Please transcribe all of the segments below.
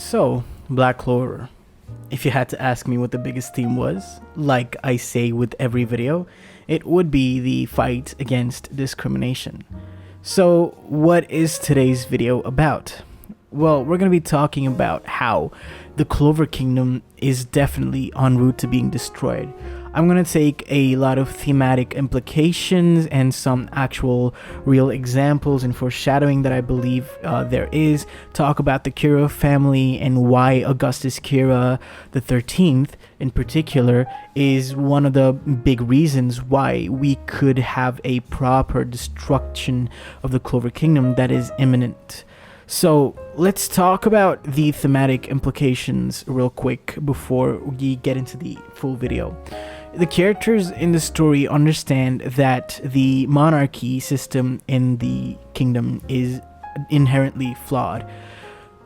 So, Black Clover. If you had to ask me what the biggest theme was, like I say with every video, it would be the fight against discrimination. So, what is today's video about? Well, we're going to be talking about how the Clover Kingdom is definitely en route to being destroyed. I'm going to take a lot of thematic implications and some actual real examples and foreshadowing that I believe there is, talk about the Kira family and why Augustus Kira the 13th in particular is one of the big reasons why we could have a proper destruction of the Clover Kingdom that is imminent. So let's talk about the thematic implications real quick before we get into the full video. The characters in the story understand that the monarchy system in the kingdom is inherently flawed.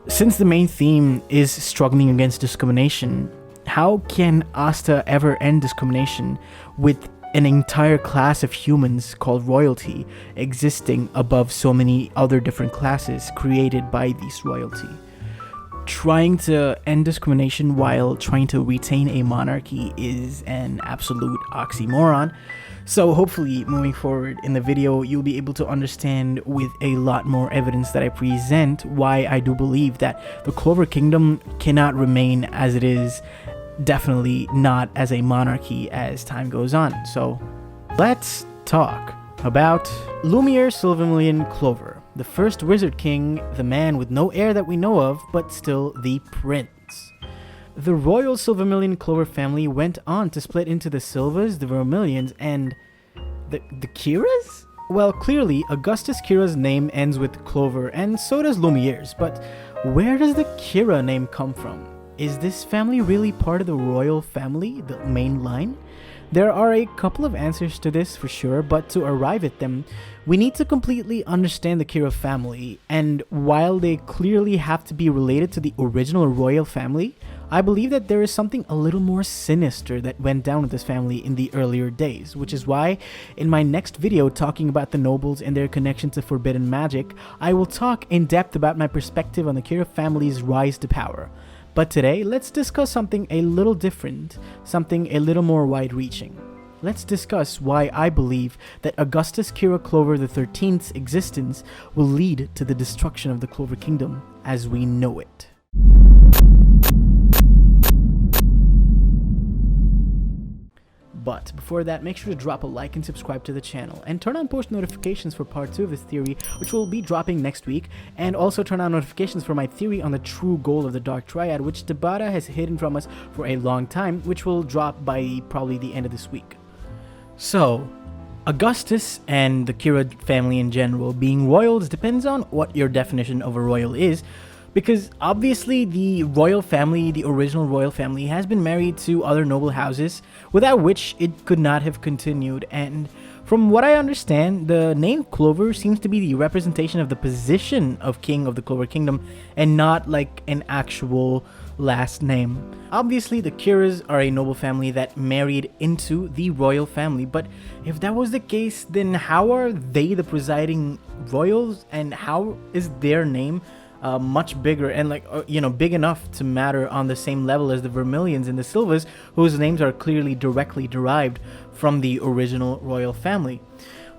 Since the main theme is struggling against discrimination, how can Asta ever end discrimination with an entire class of humans called royalty existing above so many other different classes created by this royalty? Trying to end discrimination while trying to retain a monarchy is an absolute oxymoron. So hopefully moving forward in the video, you'll be able to understand with a lot more evidence that I present why I do believe that the Clover Kingdom cannot remain as it is, definitely not as a monarchy as time goes on. So let's talk about Lumiere Silvermillion Clover, the first Wizard King, the man with no heir that we know of, but still the prince. The royal Silvermillion Clover family went on to split into the Silvers, the Vermillions, and the Kiras? Well, clearly, Augustus Kira's name ends with Clover, and so does Lumiere's, but where does the Kira name come from? Is this family really part of the royal family, the main line? There are a couple of answers to this for sure, but to arrive at them, we need to completely understand the Kira family, and while they clearly have to be related to the original royal family, I believe that there is something a little more sinister that went down with this family in the earlier days, which is why in my next video talking about the nobles and their connection to forbidden magic, I will talk in depth about my perspective on the Kira family's rise to power. But today, let's discuss something a little different, something a little more wide-reaching. Let's discuss why I believe that Augustus Kira Clover the 13th's existence will lead to the destruction of the Clover Kingdom as we know it. But before that, make sure to drop a like and subscribe to the channel, and turn on post notifications for part 2 of this theory, which will be dropping next week, and also turn on notifications for my theory on the true goal of the Dark Triad, which Tabata has hidden from us for a long time, which will drop by probably the end of this week. So, Augustus and the Kira family in general being royals depends on what your definition of a royal is, because obviously the royal family, the original royal family, has been married to other noble houses, without which it could not have continued, and from what I understand, the name Clover seems to be the representation of the position of king of the Clover Kingdom, and not like an actual last name. Obviously, the Kiras are a noble family that married into the royal family, but if that was the case, then how are they the presiding royals, and how is their name much bigger and big enough to matter on the same level as the Vermillions and the Silvers, whose names are clearly directly derived from the original royal family?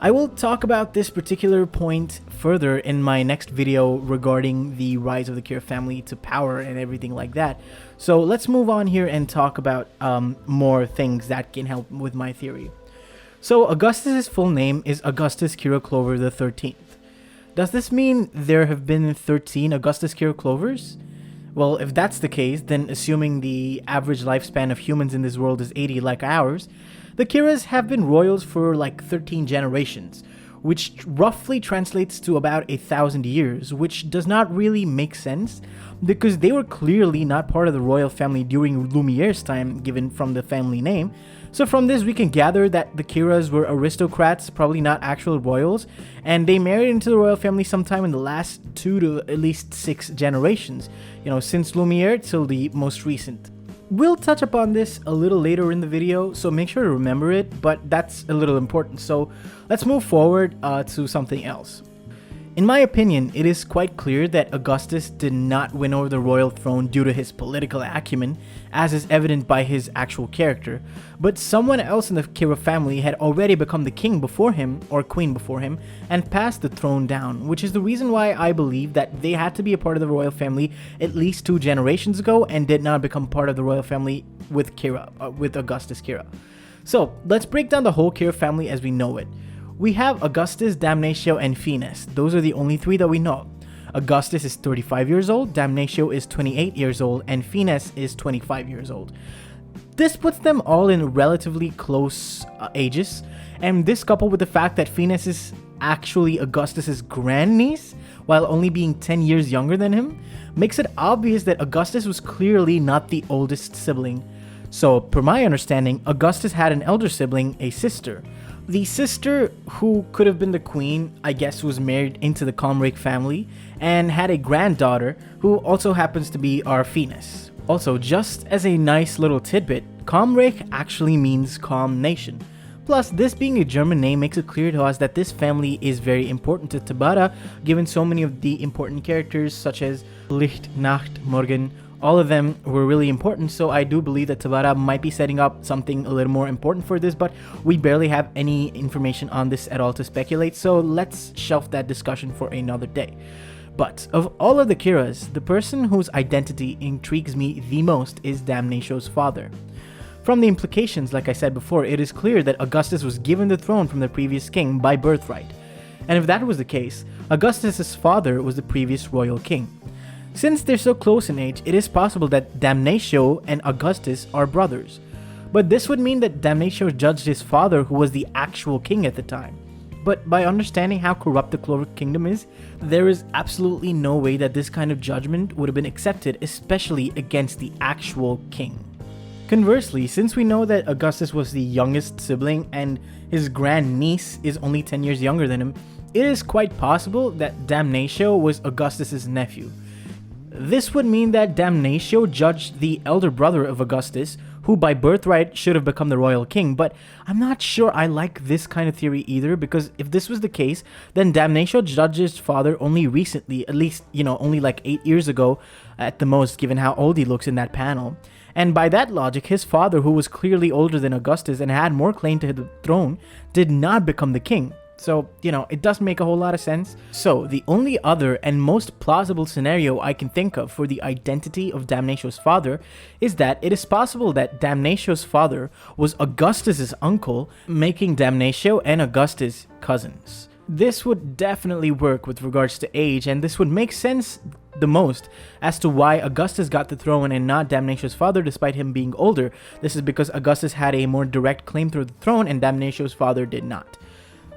I will talk about this particular point further in my next video regarding the rise of the Kira family to power and everything like that. So let's move on here and talk about more things that can help with my theory. So Augustus's full name is Augustus Kira Clover the 13th. Does this mean there have been 13 Augustus Kira Clovers? Well, if that's the case, then assuming the average lifespan of humans in this world is 80 like ours, the Kiras have been royals for like 13 generations, which roughly translates to about 1,000 years, which does not really make sense because they were clearly not part of the royal family during Lumiere's time, given from the family name. So from this we can gather that the Kiras were aristocrats, probably not actual royals, and they married into the royal family sometime in the last 2 to at least 6 generations, since Lumiere till the most recent. We'll touch upon this a little later in the video, so make sure to remember it, but that's a little important. So let's move forward to something else. In my opinion, it is quite clear that Augustus did not win over the royal throne due to his political acumen, as is evident by his actual character, but someone else in the Kira family had already become the king before him, or queen before him, and passed the throne down, which is the reason why I believe that they had to be a part of the royal family at least 2 generations ago and did not become part of the royal family with Augustus Kira. So, let's break down the whole Kira family as we know it. We have Augustus, Damnatio, and Finis. Those are the only 3 that we know. Augustus is 35 years old, Damnatio is 28 years old, and Finis is 25 years old. This puts them all in relatively close ages, and this coupled with the fact that Finis is actually Augustus's grandniece, while only being 10 years younger than him, makes it obvious that Augustus was clearly not the oldest sibling. So, per my understanding, Augustus had an elder sibling, a sister. The sister, who could have been the queen, I guess was married into the Comrake family, and had a granddaughter, who also happens to be our Finis. Also, just as a nice little tidbit, Comrake actually means calm nation. Plus, this being a German name makes it clear to us that this family is very important to Tabata, given so many of the important characters such as Licht, Nacht, Morgen. All of them were really important, so I do believe that Tabata might be setting up something a little more important for this, but we barely have any information on this at all to speculate, so let's shelf that discussion for another day. But of all of the Kiras, the person whose identity intrigues me the most is Damnatio's father. From the implications, like I said before, it is clear that Augustus was given the throne from the previous king by birthright. And if that was the case, Augustus's father was the previous royal king. Since they're so close in age, it is possible that Damnatio and Augustus are brothers. But this would mean that Damnatio judged his father, who was the actual king at the time. But by understanding how corrupt the Clover kingdom is, there is absolutely no way that this kind of judgment would have been accepted, especially against the actual king. Conversely, since we know that Augustus was the youngest sibling and his grandniece is only 10 years younger than him, it is quite possible that Damnatio was Augustus's nephew. This would mean that Damnatio judged the elder brother of Augustus, who by birthright should have become the royal king, but I'm not sure I like this kind of theory either, because if this was the case, then Damnatio judged his father only recently, at least, only like 8 years ago at the most, given how old he looks in that panel. And by that logic, his father, who was clearly older than Augustus and had more claim to the throne, did not become the king. So, it does make a whole lot of sense. So, the only other and most plausible scenario I can think of for the identity of Damnatio's father is that it is possible that Damnatio's father was Augustus's uncle, making Damnatio and Augustus cousins. This would definitely work with regards to age, and this would make sense the most as to why Augustus got the throne and not Damnatio's father despite him being older. This is because Augustus had a more direct claim to the throne and Damnatio's father did not.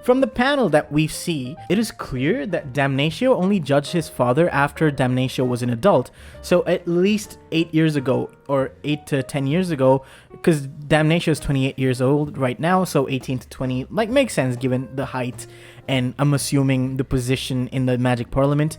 From the panel that we see, it is clear that Damnatio only judged his father after Damnatio was an adult, so at least 8 years ago, or 8 to 10 years ago, because Damnatio is 28 years old right now, so 18 to 20, makes sense given the height, and I'm assuming the position in the Magic Parliament.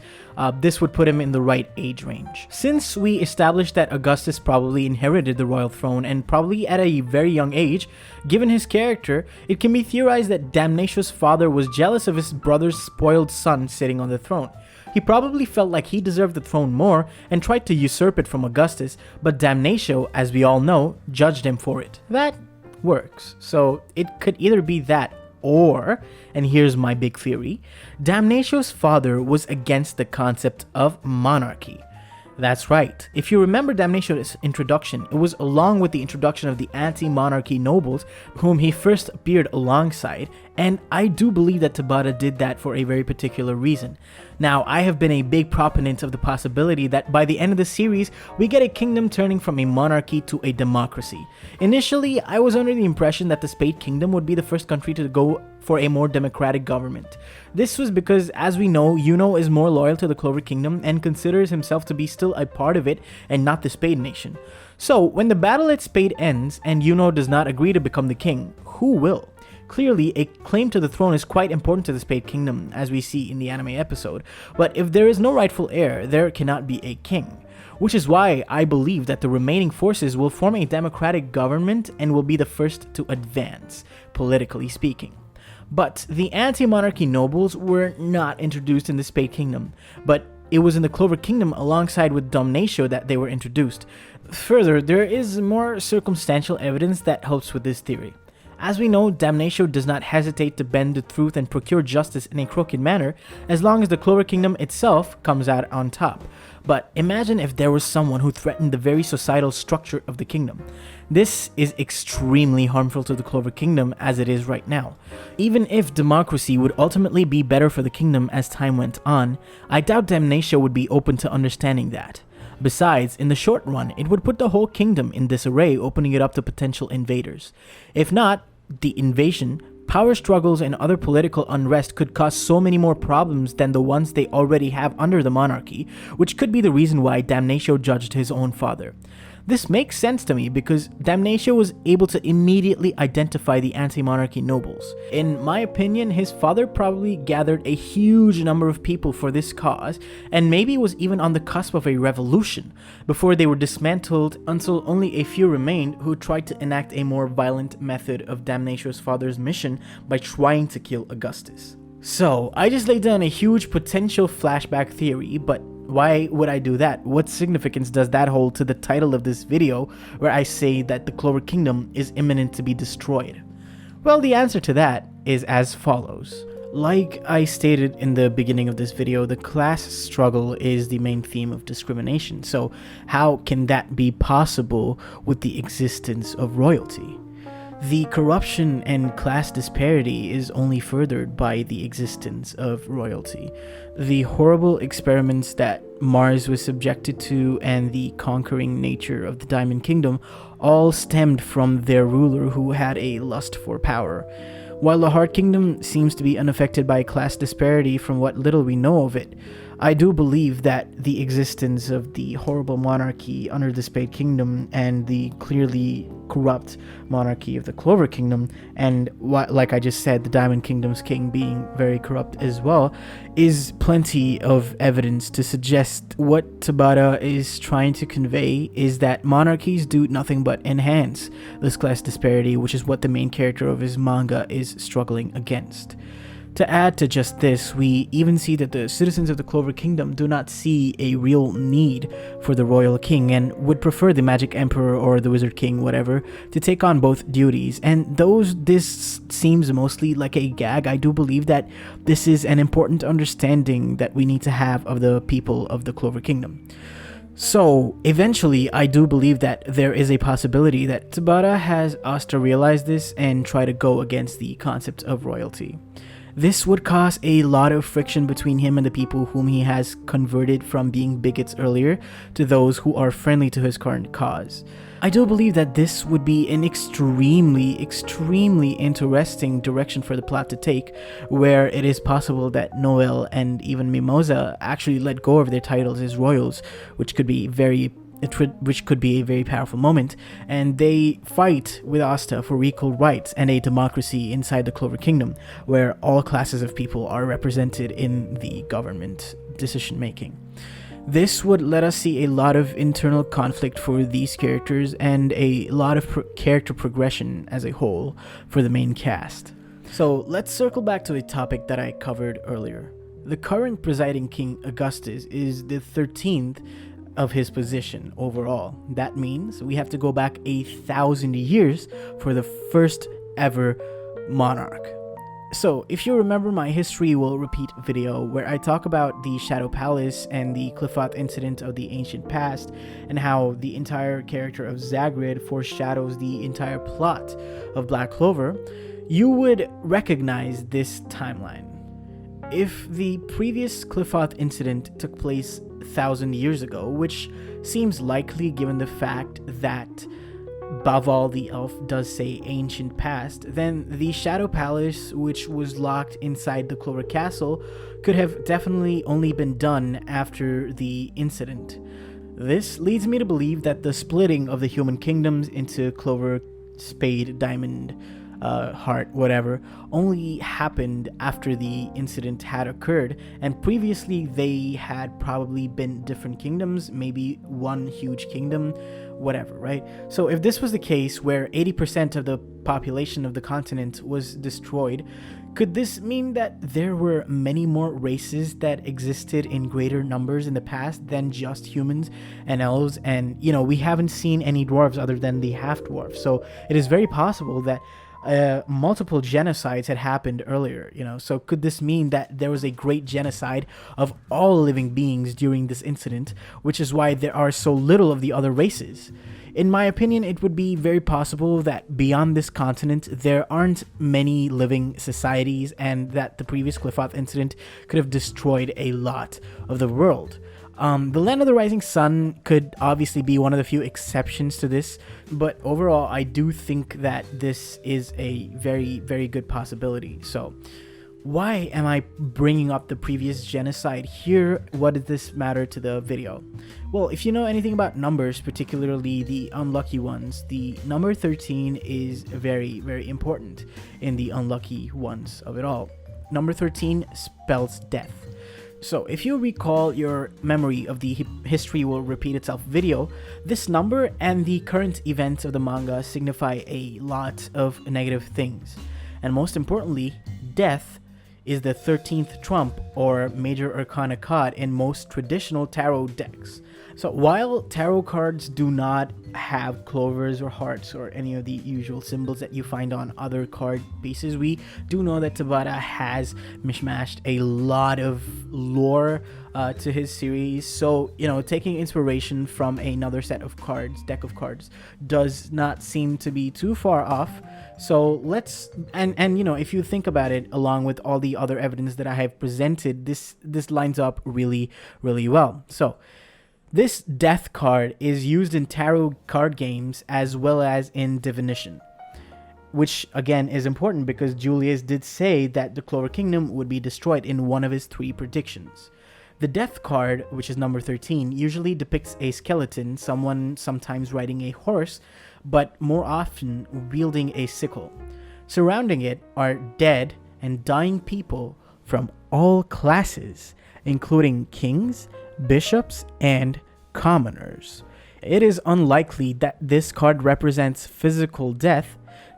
This would put him in the right age range. Since we established that Augustus probably inherited the royal throne, and probably at a very young age, given his character, it can be theorized that Damnatio's father was jealous of his brother's spoiled son sitting on the throne. He probably felt like he deserved the throne more and tried to usurp it from Augustus, but Damnatio, as we all know, judged him for it. That works. So it could either be that, or, and here's my big theory, Damnatio's father was against the concept of monarchy. That's right. If you remember Damnatio's introduction, it was along with the introduction of the anti-monarchy nobles whom he first appeared alongside, and I do believe that Tabata did that for a very particular reason. Now, I have been a big proponent of the possibility that by the end of the series, we get a kingdom turning from a monarchy to a democracy. Initially, I was under the impression that the Spade Kingdom would be the first country to go for a more democratic government. This was because, as we know, Yuno is more loyal to the Clover Kingdom and considers himself to be still a part of it and not the Spade Nation. So, when the battle at Spade ends and Yuno does not agree to become the king, who will? Clearly, a claim to the throne is quite important to the Spade Kingdom, as we see in the anime episode, but if there is no rightful heir, there cannot be a king. Which is why I believe that the remaining forces will form a democratic government and will be the first to advance, politically speaking. But the anti-monarchy nobles were not introduced in the Spade Kingdom, but it was in the Clover Kingdom alongside with Damnatio that they were introduced. Further, there is more circumstantial evidence that helps with this theory. As we know, Damnatio does not hesitate to bend the truth and procure justice in a crooked manner, as long as the Clover Kingdom itself comes out on top. But imagine if there was someone who threatened the very societal structure of the kingdom. This is extremely harmful to the Clover Kingdom as it is right now. Even if democracy would ultimately be better for the kingdom as time went on, I doubt Damnatio would be open to understanding that. Besides, in the short run, it would put the whole kingdom in disarray, opening it up to potential invaders. If not, the invasion, power struggles, and other political unrest could cause so many more problems than the ones they already have under the monarchy, which could be the reason why Damnatio judged his own father. This makes sense to me because Damnatio was able to immediately identify the anti-monarchy nobles. In my opinion, his father probably gathered a huge number of people for this cause, and maybe was even on the cusp of a revolution, before they were dismantled until only a few remained who tried to enact a more violent method of Damnatio's father's mission by trying to kill Augustus. So, I just laid down a huge potential flashback theory, but why would I do that? What significance does that hold to the title of this video, where I say that the Clover Kingdom is imminent to be destroyed? Well, the answer to that is as follows. Like I stated in the beginning of this video, the class struggle is the main theme of discrimination. So how can that be possible with the existence of royalty? The corruption and class disparity is only furthered by the existence of royalty. The horrible experiments that Mars was subjected to and the conquering nature of the Diamond Kingdom all stemmed from their ruler who had a lust for power. While the Heart Kingdom seems to be unaffected by class disparity from what little we know of it, I do believe that the existence of the horrible monarchy under the Spade Kingdom and the clearly corrupt monarchy of the Clover Kingdom, and like I just said, the Diamond Kingdom's king being very corrupt as well, is plenty of evidence to suggest what Tabata is trying to convey is that monarchies do nothing but enhance this class disparity, which is what the main character of his manga is struggling against. To add to just this, we even see that the citizens of the Clover Kingdom do not see a real need for the royal king and would prefer the magic emperor or the wizard king, whatever, to take on both duties. And though this seems mostly like a gag, I do believe that this is an important understanding that we need to have of the people of the Clover Kingdom. So, eventually, I do believe that there is a possibility that Tabata has Asta realize this and try to go against the concept of royalty. This would cause a lot of friction between him and the people whom he has converted from being bigots earlier to those who are friendly to his current cause. I do believe that this would be an extremely interesting direction for the plot to take, where it is possible that Noel and even Mimosa actually let go of their titles as royals, which could be a very powerful moment, and they fight with Asta for equal rights and a democracy inside the Clover Kingdom, where all classes of people are represented in the government decision making. This would let us see a lot of internal conflict for these characters and a lot of character progression as a whole for the main cast. So let's circle back to a topic that I covered earlier. The current presiding king, Augustus, is the 13th of his position overall. That means we have to go back 1,000 years for the first ever monarch. So if you remember my History Will Repeat video, where I talk about the Shadow Palace and the Cliffot incident of the ancient past, and how the entire character of Zagrid foreshadows the entire plot of Black Clover, you would recognize this timeline. If the previous Cliffot incident took place 1,000 years ago, which seems likely given the fact that Baval the elf does say ancient past, then the Shadow Palace, which was locked inside the Clover Castle, could have definitely only been done after the incident. This leads me to believe that the splitting of the human kingdoms into Clover, Spade, Diamond, heart, whatever, only happened after the incident had occurred, and previously they had probably been different kingdoms, maybe one huge kingdom, whatever, right? So if this was the case where 80% of the population of the continent was destroyed, could this mean that there were many more races that existed in greater numbers in the past than just humans and elves? And, we haven't seen any dwarves other than the half-dwarf. So it is very possible that multiple genocides had happened earlier, so could this mean that there was a great genocide of all living beings during this incident, which is why there are so little of the other races? In my opinion, it would be very possible that beyond this continent, there aren't many living societies, and that the previous Qliphoth incident could have destroyed a lot of the world. The Land of the Rising Sun could obviously be one of the few exceptions to this, but overall, I do think that this is a very, very good possibility. So, why am I bringing up the previous genocide here? What does this matter to the video? Well, if you know anything about numbers, particularly the unlucky ones, the number 13 is very, very important in the unlucky ones of it all. Number 13 spells death. So if you recall your memory of the history will repeat itself video, this number and the current events of the manga signify a lot of negative things. And most importantly, death is the 13th trump or major arcana card in most traditional tarot decks. So while tarot cards do not have clovers or hearts or any of the usual symbols that you find on other card bases, we do know that Tabata has mishmashed a lot of lore to his series. So, taking inspiration from another set of cards, deck of cards, does not seem to be too far off. So let's, and if you think about it, along with all the other evidence that I have presented, this lines up really, really well. So this death card is used in tarot card games as well as in divination, which again is important because Julius did say that the Clover Kingdom would be destroyed in one of his 3 predictions. The death card, which is number 13, usually depicts a skeleton, someone sometimes riding a horse, but more often wielding a sickle. Surrounding it are dead and dying people from all classes, including kings, bishops, and commoners. It is unlikely that this card represents physical death.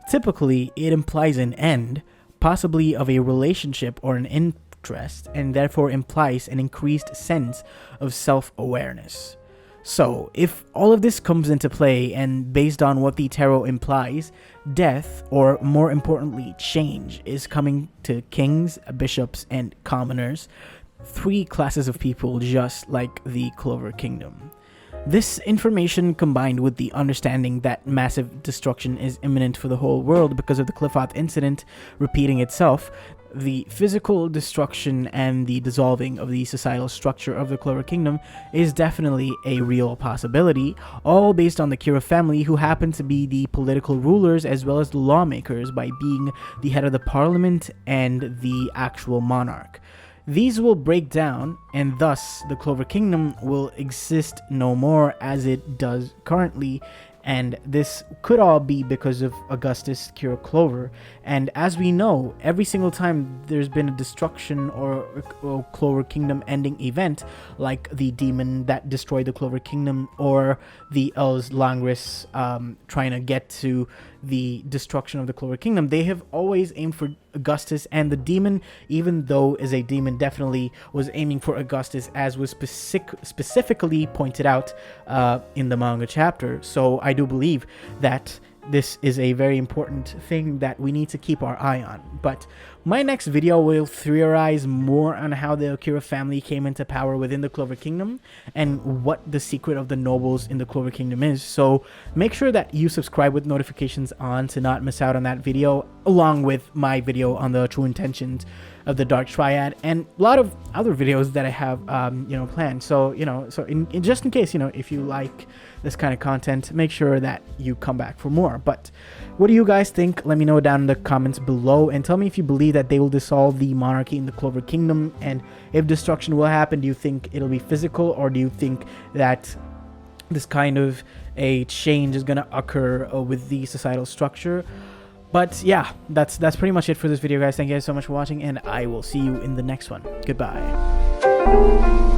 Typically, it implies an end, possibly of a relationship or an interest, and therefore implies an increased sense of self-awareness. So, if all of this comes into play, and based on what the tarot implies, death, or more importantly, change, is coming to kings, bishops, and commoners, 3 classes of people just like the Clover Kingdom. This information, combined with the understanding that massive destruction is imminent for the whole world because of the Qliphoth incident repeating itself, the physical destruction and the dissolving of the societal structure of the Clover Kingdom is definitely a real possibility, all based on the Kira family, who happen to be the political rulers as well as the lawmakers by being the head of the parliament and the actual monarch. These will break down, and thus the Clover Kingdom will exist no more as it does currently, and this could all be because of Augustus cure Clover. And as we know, every single time there's been a destruction or Clover Kingdom ending event, like the demon that destroyed the Clover Kingdom, or the elves Langris trying to get to the destruction of the Clover Kingdom, they have always aimed for Augustus, and the demon, even though is a demon, definitely was aiming for Augustus, as was specifically pointed out in the manga chapter. So I do believe that this is a very important thing that we need to keep our eye on. But my next video will theorize more on how the Akira family came into power within the Clover Kingdom and what the secret of the nobles in the Clover Kingdom is. So make sure that you subscribe with notifications on to not miss out on that video, along with my video on the true intentions of the Dark Triad and a lot of other videos that I have planned. So in just in case, if you like this kind of content, make sure that you come back for more. But what do you guys think? Let me know down in the comments below, and tell me if you believe that they will dissolve the monarchy in the Clover Kingdom, and if destruction will happen, do you think it'll be physical, or do you think that this kind of a change is going to occur with the societal structure? But yeah, that's pretty much it for this video, guys. Thank you guys so much for watching, and I will see you in the next one. Goodbye.